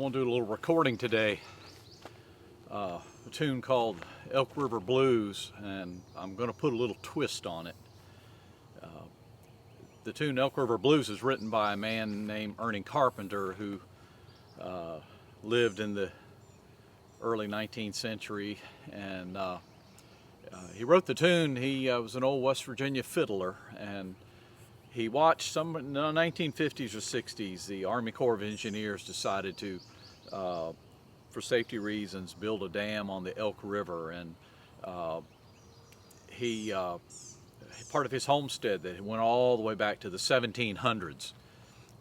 want to do a little recording today, a tune called Elk River Blues, and I'm going to put a little twist on it. The tune Elk River Blues is written by a man named Ernie Carpenter, who lived in the early 19th century, and he wrote the tune. He was an old West Virginia fiddler, and he watched some in the 1950s or 60s, the Army Corps of Engineers decided to, for safety reasons, build a dam on the Elk River, and part of his homestead that went all the way back to the 1700s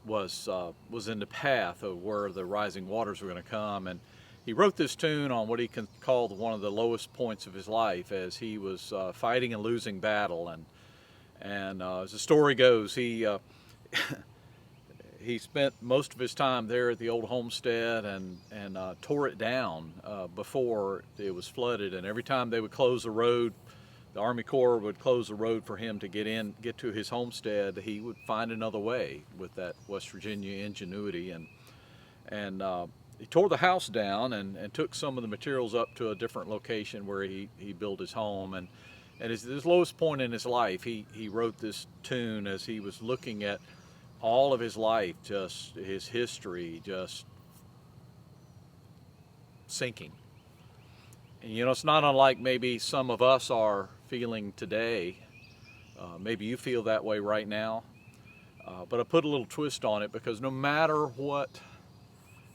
was in the path of where the rising waters were going to come, and he wrote this tune on what he called one of the lowest points of his life, as he was fighting and losing battle, and as the story goes, he spent most of his time there at the old homestead and tore it down before it was flooded, and every time they would close the road, the Army Corps would close the road for him to get to his homestead, he would find another way with that West Virginia ingenuity, and he tore the house down and took some of the materials up to a different location where he built his home, and at his lowest point in his life, he wrote this tune as he was looking at all of his life, just his history, just sinking. And you know, it's not unlike maybe some of us are feeling today. Maybe you feel that way right now. But I put a little twist on it because no matter what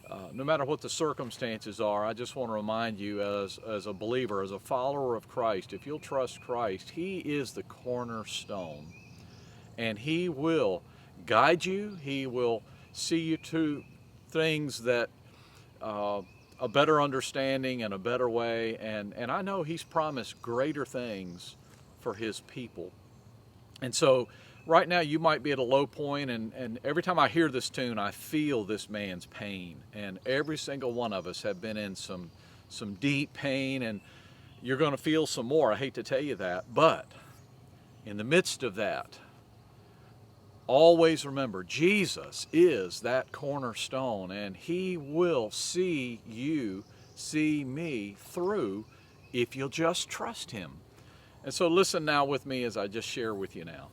the circumstances are, I just want to remind you, as a believer, as a follower of Christ, if you'll trust Christ, He is the cornerstone, and He will guide you. He will see you to things that a better understanding and a better way, and I know He's promised greater things for His people. And so right now you might be at a low point, and every time I hear this tune, I feel this man's pain. And every single one of us have been in some deep pain, and you're going to feel some more. I hate to tell you that, but in the midst of that, always remember, Jesus is that cornerstone, and He will see you, see me through if you'll just trust Him. And so listen now with me as I just share with you now.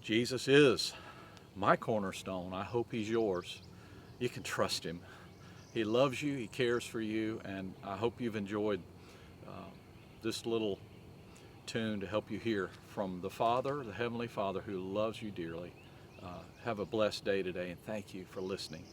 Jesus is my cornerstone. I hope He's yours. You can trust Him. He loves you. He cares for you. And I hope you've enjoyed this little tune to help you hear from the Father, the Heavenly Father, who loves you dearly. Have a blessed day today, and thank you for listening.